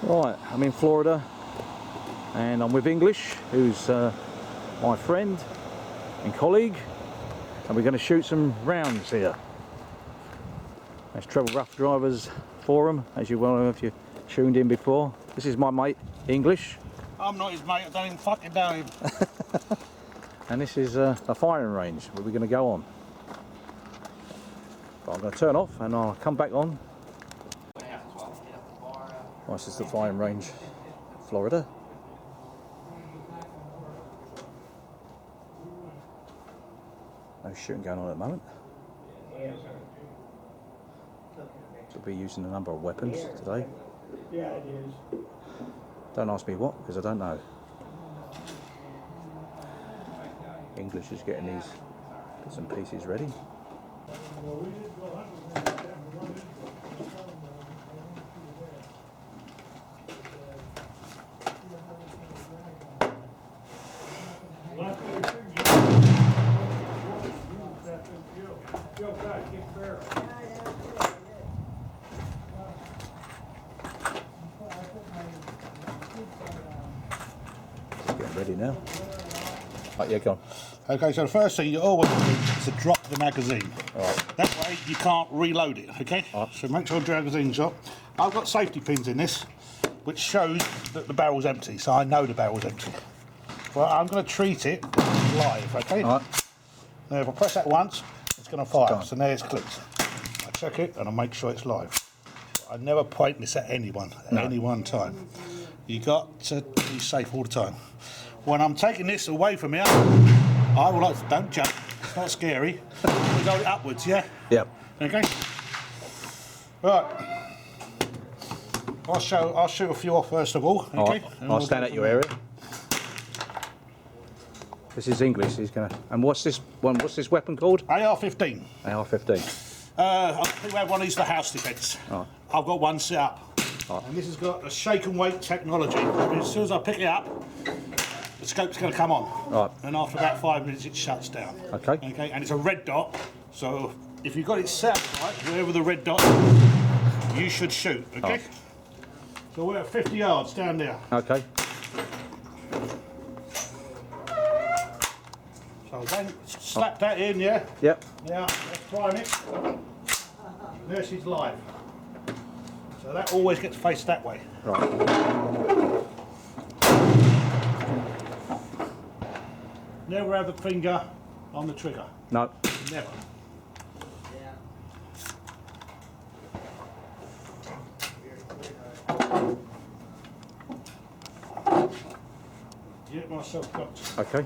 Right, I'm in Florida and I'm with English, who's my friend and colleague, and we're going to shoot some rounds here. That's Travel Rough Drivers Forum, as you well know if you tuned in before. This is my mate, English. I'm not his mate, I don't even fucking know him. And this is a firing range where we're going to go on. But I'm going to turn off and I'll come back on. Oh, this is the firing range, Florida. No shooting going on at the moment. So we'll be using a number of weapons today. Yeah, it is. Don't ask me what, because I don't know. English is getting these bits and pieces ready. Getting ready now. Right, yeah, go on. Okay, so the first thing you always do is to drop the magazine. Right. That way you can't reload it, okay? Right. So make sure the magazine's up. I've got safety pins in this, which shows that the barrel's empty, so I know the barrel's empty. Well, I'm going to treat it live, okay? Right. Now, if I press that once, it's going to fire. Done. So now it's clicked. I check it and I make sure it's live. I never point this at anyone at any one time. You got to be safe all the time. When I'm taking this away from here, I will like, don't jump, it's not scary. Hold it upwards, yeah? Yep. Okay? Right. I'll shoot a few off first of all, okay? Right. I'll stand at your area. This is English, he's gonna. And what's this one? What's this weapon called? AR-15. AR-15. I think we have one of these for house defence. Right. I've got one set up. Right. And this has got a shake and weight technology. As soon as I pick it up, the scope's going to come on. Right. And after about 5 minutes, it shuts down. Okay. Okay. And it's a red dot, so if you've got it set up right, wherever the red dot is, you should shoot. Okay. Right. So we're at 50 yards down there. Okay. So then slap that in, yeah. Yep. Now let's prime it. There she's live. So that always gets faced that way. Right. Never have the finger on the trigger. No. Never. Get myself cocked Okay. in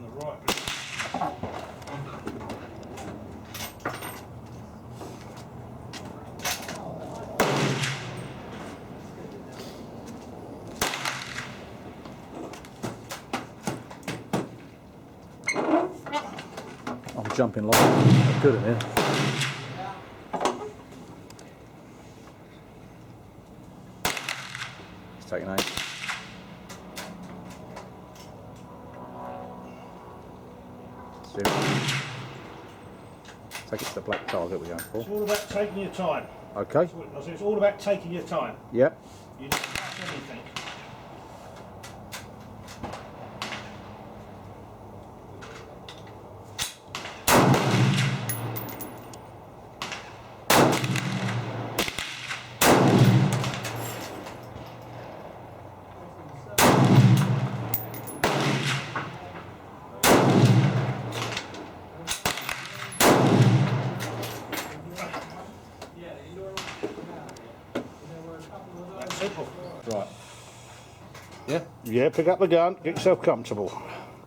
the right position. I'm jumping like I'm good at it. Let's take an aim. Take it to the black target we're going It's for. all about taking your time. Okay. I say it's all about taking your time. Yep. You don't touch anything. That's simple. Right. Yeah. Yeah, pick up the gun, get yourself comfortable.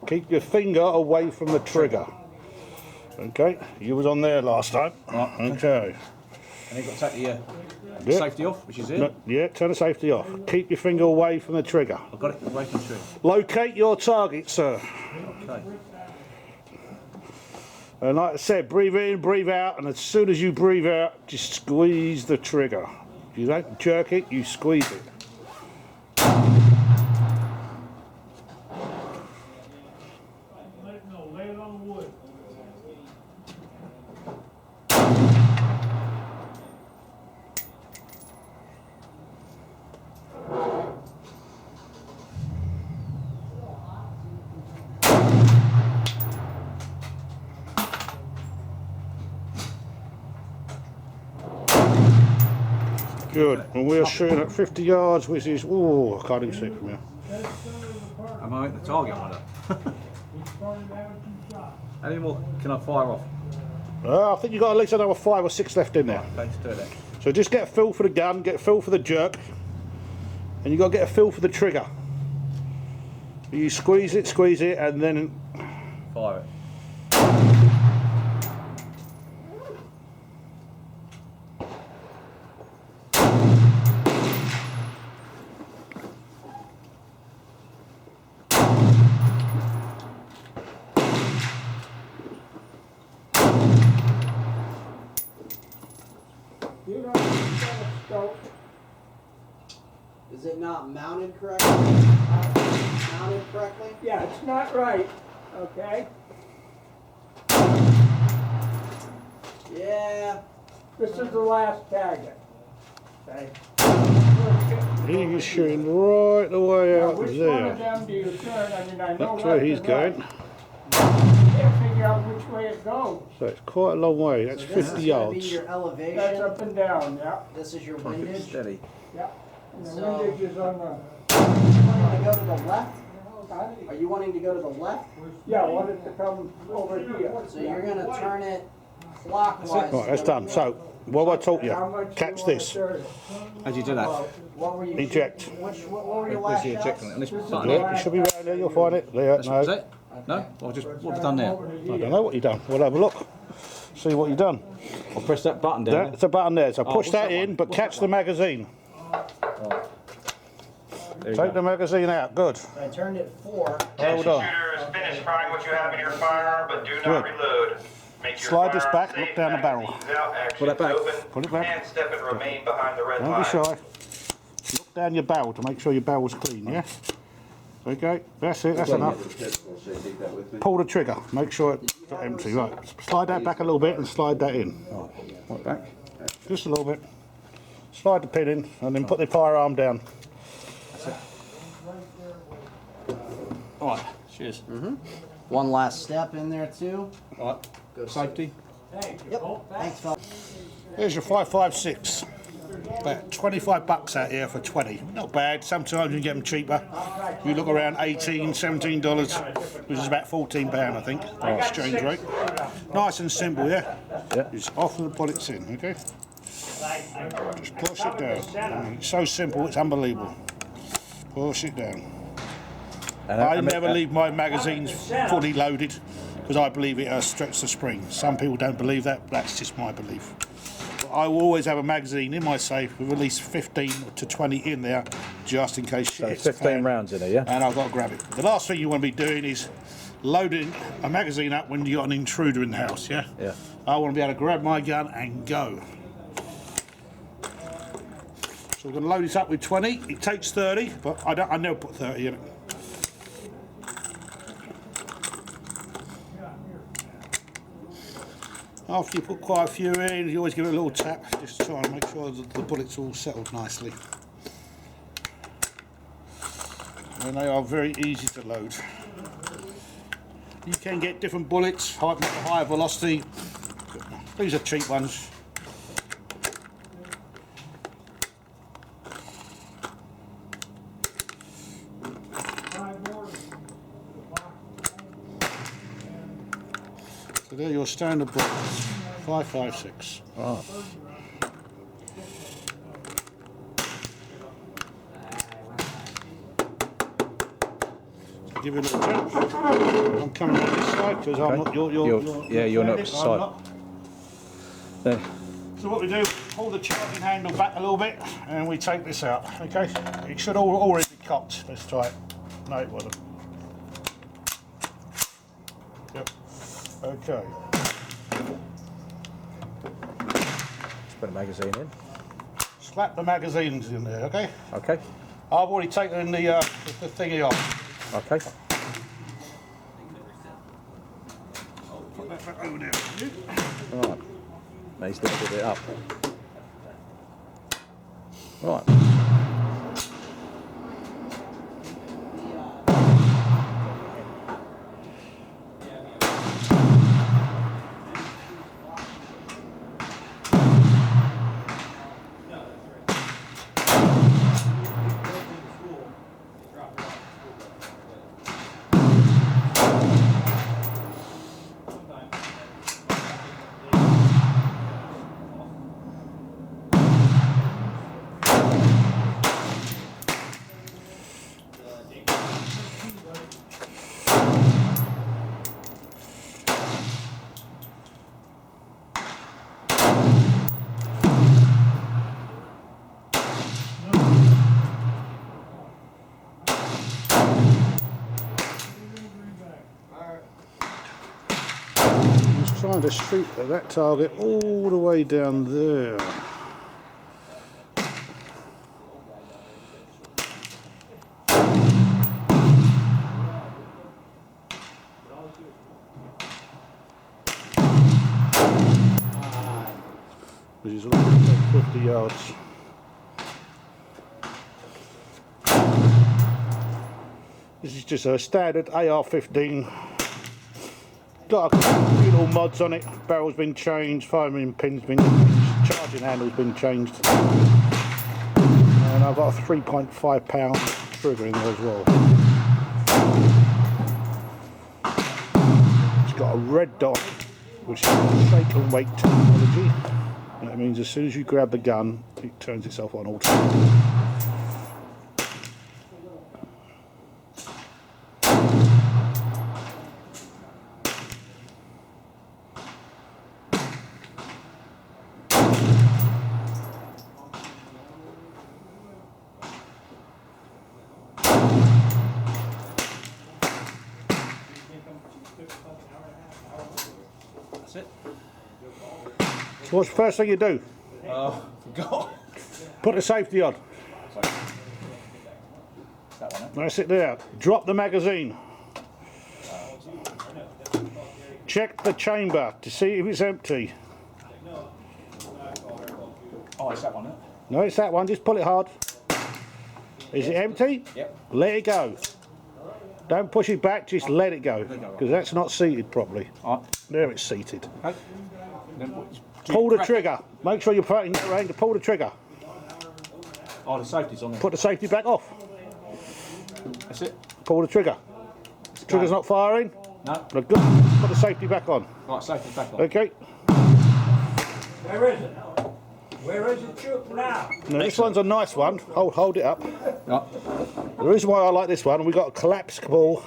Keep your finger away from the trigger. Okay, you was on there last time. Right. Okay. And you've got to take the Yeah. safety off, which is it. No, yeah, turn the safety off. Keep your finger away from the trigger. I've got it away from the tree. Locate your target, sir. Okay. And like I said, breathe in, breathe out, and as soon as you breathe out, just squeeze the trigger. You don't jerk it, you squeeze it. No, lay it on wood. Good. And we're shooting at 50 yards, which is, oh, I can't even see it from here. Am I at the target, I wonder? How many more can I fire off? I think you've got at least another 5 or 6 left in there. Right, let's do it then. So just get a feel for the gun, get a feel for the jerk, and you've got to get a feel for the trigger. You squeeze it, and then Fire it. Is it not mounted correctly? Mounted correctly? Yeah, it's not right, okay? Yeah. This is the last target, okay? he's shooting right the way Now, out which one of there. them do you turn? I mean, I know That's where left he's and going. right. You can't figure out which way it goes. So it's quite a long way. That's So 50 this is gonna be yards. your That's elevation. up and down, yeah, This is your Keep it windage. steady. yeah. And the So- windage is on the, You wanting to go to the left? huh? Are you wanting to go to the left? Yeah, I want it to come over here. So you're gonna turn it clockwise. Right, that's done. So, what I taught How you, much do catch you want this. to turn it? How'd you do that? What were you? Eject. What were your Where's last the shots? eject on it? On this button? Yeah, it should be round there, you'll find it. There, Is no. it? No? Or just, what have I done there? I don't know what you've done. We'll have a look. See what you've done. I'll press that button down. That's a button there. So push what's that that in, one? but catch the magazine. There you Take go. the magazine out. Good. I turned it 4. Hold on. Shooter is finished firing what you have in your firearm, but do not Good. reload. Make your Slide this firearm back, safe, look down the barrel. magazines out, Pull that back. actions open, Pull it back. and step and remain behind the red Don't line. be shy. Look down your barrel to make sure your barrel's clean, yeah? Okay, that's it, that's enough. Pull the trigger, make sure it's not empty. Right, slide that back a little bit and slide that in. Right back. Just a little bit. Slide the pin in and then put the firearm down. Alright, cheers. One last step in there too. Alright, safety. Yep. Thanks, fella. Here's your 5.56. About 25 bucks out here for 20. Not bad. Sometimes you can get them cheaper. You look around $18, $17, which is about £14, I think, exchange rate. Nice and simple, yeah? Yeah. Just off the bullets in, okay? Just push it down. It's so simple, it's unbelievable. Push it down. I never leave my magazines fully loaded because I believe it stretches the spring. Some people don't believe that, but that's just my belief. But I will always have a magazine in my safe with at least 15 to 20 in there just in case shit So hits the 15 fan. rounds in there, yeah? And I've got to grab it. The last thing you want to be doing is loading a magazine up when you've got an intruder in the house, yeah? Yeah. I want to be able to grab my gun and go. So we're going to load this up with 20. It takes 30, but I never put 30 in it. After you put quite a few in, you always give it a little tap, just to try and make sure that the bullet's all settled nicely. And they are very easy to load. You can get different bullets, higher velocity. These are cheap ones. So they're your standard bullets, 5.56. Right. Give it a little tap. I'm coming on this side because I'm not. You're not I'm side. not. There. So what we do, pull the charging handle back a little bit, and we take this out. Okay, it should already be cocked. Let's try it. No, it wasn't. Yep. Okay. Just put a magazine in. Slap the magazines in there. Okay. Okay. I've already taken the thingy off. Okay. Put that back over there. Right. Now he's lifted it up. Right. trying to shoot at that target all the way down there. Which is about 50 yards. This is just a standard AR-15. Got a few little mods on it. Barrel's been changed, firing pin's been changed, charging handle's been changed. And I've got a 3.5 pound trigger in there as well. It's got a red dot, which is shake and wait technology. And that means as soon as you grab the gun, it turns itself on automatically. That's it. So what's the first thing you do? Forgot. Put the safety on. That one, That's it there. Drop the magazine. Check the chamber to see if it's empty. Oh, it's that one, No, it's that one. Just pull it hard. Is it empty? Yep. Let it go. Don't push it back, just let it go. Because that's not seated properly. All right. There it's seated. Okay. Pull the trigger. Make sure you're putting that range to pull the trigger. Oh, the safety's on there. Put the safety back off. That's it. Pull the trigger. Trigger's not firing. No. Look good. Put the safety back on. Right, safety's back on. Okay. Where is it? Where is it shoot now? Now this one's a nice one. Hold it up. Right. The reason why I like this one, we've got a collapsible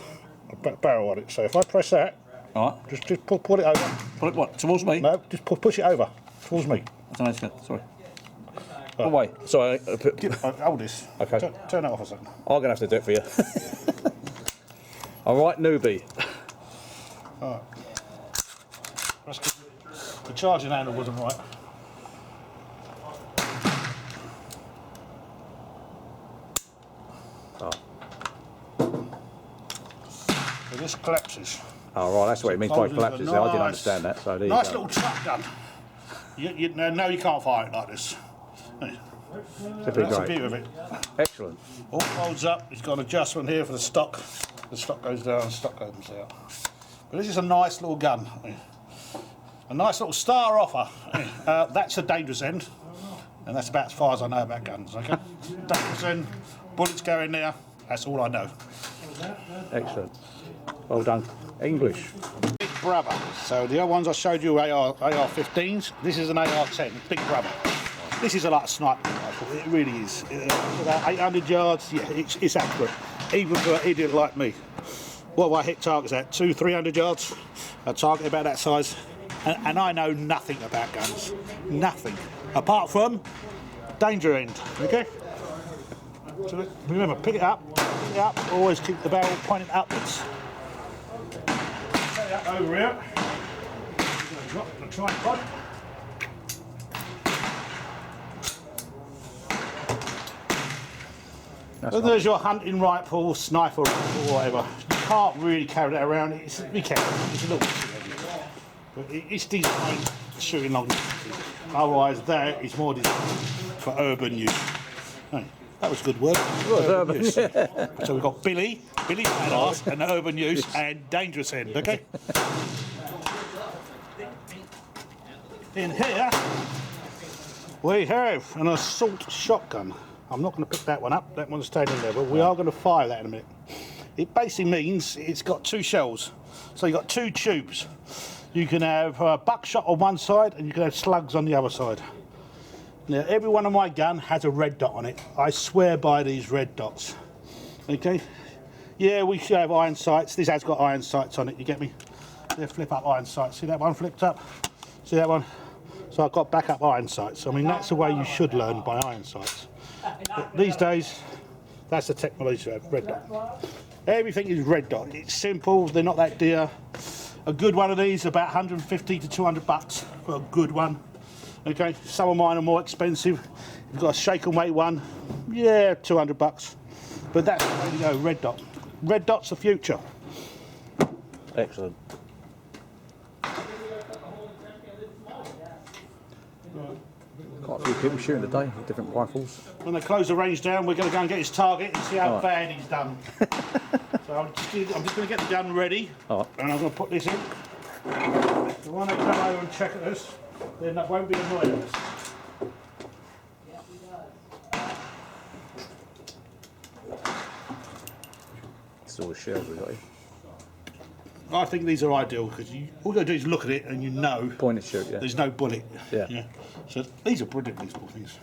barrel on it. So if I press that, All right. just pull it over. Put it what? Towards me? No, just push it over towards me. I don't know. Sorry. Away. Sorry. Hold this. Okay. Turn it off a second. I'm gonna have to do it for you. All right, newbie. Alright. The charging handle wasn't right. Oh. So this collapses. Oh, right. That's what it means by Closes collapses. the I didn't nice- understand that. So there you Nice go. little truck gun. No, you can't fire it like this. That'd be That's the great. beauty of it. Excellent. All folds up. It's got an adjustment here for the stock. The stock goes down, the stock opens out. But this is a nice little gun. A nice little star offer. That's a dangerous end. And that's about as far as I know about guns, okay? Dangerous end, bullets go in there. That's all I know. Excellent. Well done. English. Big Brother. So the other ones I showed you AR-15s. This is an AR-10, Big Brother. This is a like sniper rifle. It really is. About 800 yards. Yeah, it's accurate, even for an idiot like me. What do I hit targets at? 200-300 yards. A target about that size. And I know nothing about guns. Nothing. Apart from danger end. Okay. So remember, pick it up. Always keep the barrel pointed upwards. Set that over here. Drop the tripod. So there's your hunting rifle, sniper rifle, whatever. You can't really carry that around. We can. It's a little bit too heavy. But it's designed for shooting long distances. Otherwise, that is more designed for urban use. Hey, that was good word. Urban use. So we've got Billy badass, and urban use, and dangerous end. Okay. In here, we have an assault shotgun. I'm not going to pick that one up. That one's staying in there, but we are going to fire that in a minute. It basically means it's got two shells. So you've got two tubes. You can have buckshot on one side and you can have slugs on the other side. Now, every one of my gun has a red dot on it. I swear by these red dots. Okay? Yeah, we should have iron sights. This has got iron sights on it, you get me? They flip up iron sights. See that one flipped up? See that one? So I've got backup iron sights. I mean, that's the way you should learn, by iron sights. But these days, that's the technology to have red dot. Everything is red dot. It's simple, they're not that dear. A good one of these about 150 to 200 bucks for a good one. Okay, some of mine are more expensive. You've got a shake and weight one, yeah, 200 bucks. But that's the way to go, red dot. Red dot's the future. Excellent. Quite a few people shooting today with different rifles. When they close the range down, we're going to go and get his target and see how bad he's done. So I'm just going to get the gun ready, and I'm going to put this in. So when they come over and check at us, then that won't be annoying us. It's all the shells we got here. I think these are ideal because all you got to do is look at it and you know Point and shoot, yeah. there's no bullet. Yeah. So these are brilliant, these little things.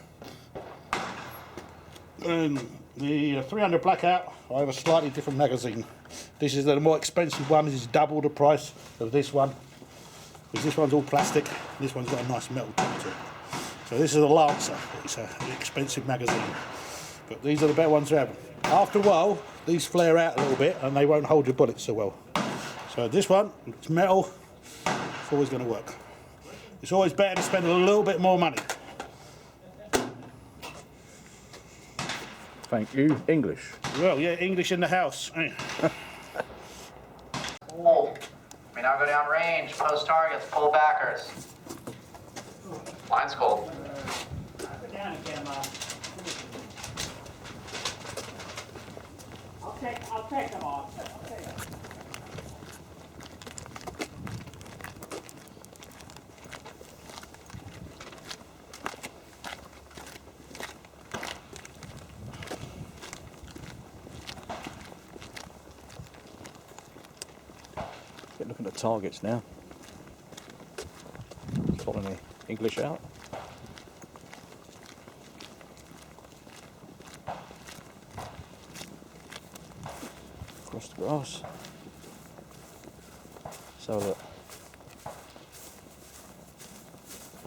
And the 300 Blackout, I have a slightly different magazine. This is the more expensive one. This is double the price of this one. Because this one's all plastic. This one's got a nice metal top to it. So this is a Lancer. It's an expensive magazine. But these are the better ones to have. After a while, these flare out a little bit and they won't hold your bullets so well. So this one, it's metal, it's always going to work. It's always better to spend a little bit more money. Thank you. English. Well, yeah, English in the house. Hold. We now go down range, post targets, pull backers. Line's cold. I'll take them off. I'll take them. Get looking at the targets now. Sorting the English out. Across the grass. So look.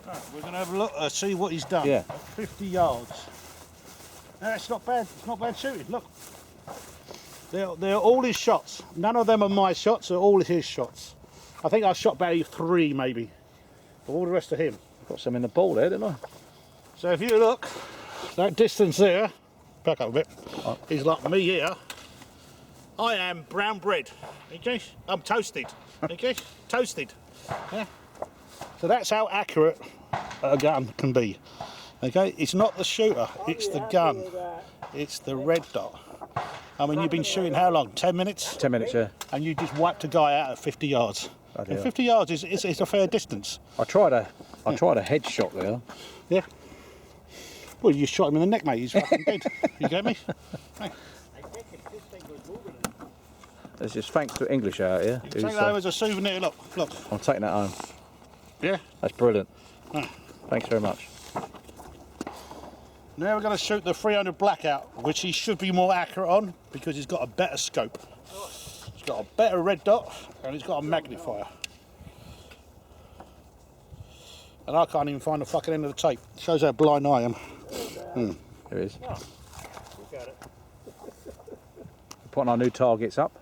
Right, we're going to have a look, see what he's done. Yeah. 50 yards. No, it's not bad. It's not bad shooting. Look. They're all his shots. None of them are my shots. They're all his shots. I think I shot about 3 maybe. But all the rest of him. Got some in the ball there, didn't I? So if you look, that distance there, back up a bit, is like me here. I am brown bread. Okay? I'm toasted. Okay? Toasted. Yeah? So that's how accurate a gun can be. Okay? It's not the shooter, it's the gun. It's the red dot. I mean, you've been shooting how long? 10 minutes? 10 minutes, yeah. And you just wiped a guy out at 50 yards. And 50 yards is a fair distance. I tried a headshot there. Yeah. Well, you shot him in the neck, mate. He's fucking dead. You get me? Hey. There's just thanks to English out here. Take that home as a souvenir. Look, look. I'm taking that home. Yeah. That's brilliant. Ah. Thanks very much. Now we're going to shoot the 300 Blackout, which he should be more accurate on because he's got a better scope. He's got a better red dot and he's got a magnifier. And I can't even find the fucking end of the tape. Shows how blind I am. Here it is. Putting our new targets up.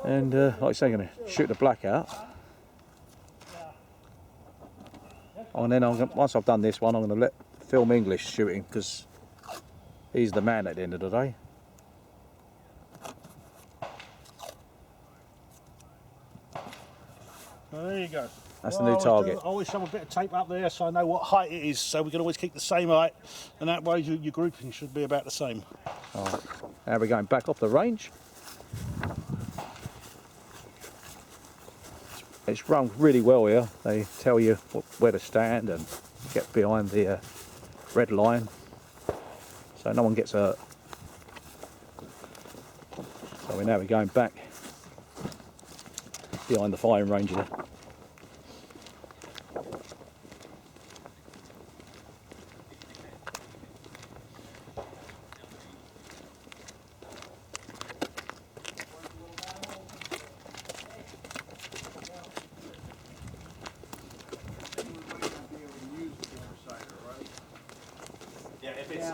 And like I say, I'm going to shoot the Blackout. And then once I've done this one, I'm going to film English shooting because he's the man at the end of the day. Well, there you go. That's the new target. I always shove a bit of tape up there so I know what height it is, so we can always keep the same height, and that way your grouping should be about the same. Right. Now we're going back off the range. It's run really well here. They tell you where to stand and get behind the red line so no one gets hurt. So we're going back behind the firing range here.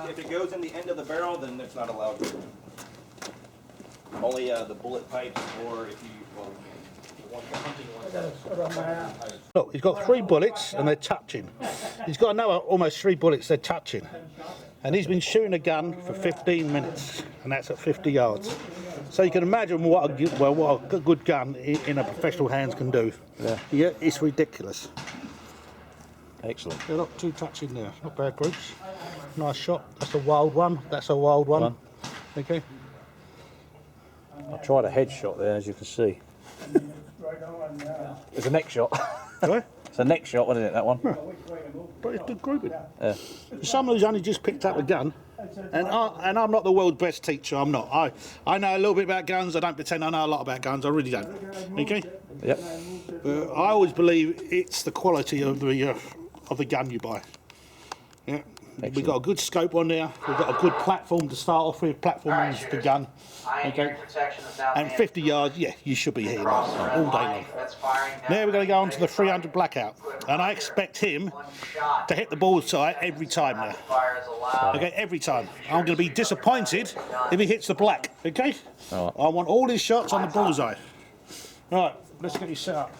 If it goes in the end of the barrel, then it's not allowed. Only the bullet pipes, or if you Look, he's got 3 bullets and they're touching. He's got another almost 3 bullets, they're touching. And he's been shooting a gun for 15 minutes, and that's at 50 yards. So you can imagine what a good gun in a professional hands can do. Yeah, it's ridiculous. Excellent. Yeah, look, 2 touching there, not bad groups. Nice shot, that's a wild one, that's a wild one. Okay. I tried a headshot there, as you can see. It's a neck shot. Right? It's a neck shot, wasn't it, that one? But it's good grouping. Yeah. Someone who's only just picked up a gun, and I'm not the world's best teacher, I'm not. I know a little bit about guns, I don't pretend I know a lot about guns, I really don't. Okay? Yep. I always believe it's the quality of the gun you buy. Yeah. We've got a good scope on there, we've got a good platform to start off with, platform is the gun. Okay. And 50 yards, yeah, you should be hitting all day long. Now we're going to go on to the 300 blackout, and I expect him to hit the bullseye every time now. Okay, every time. I'm going to be disappointed if he hits the black, okay? Right. I want all his shots on the bullseye. Right, let's get you set up.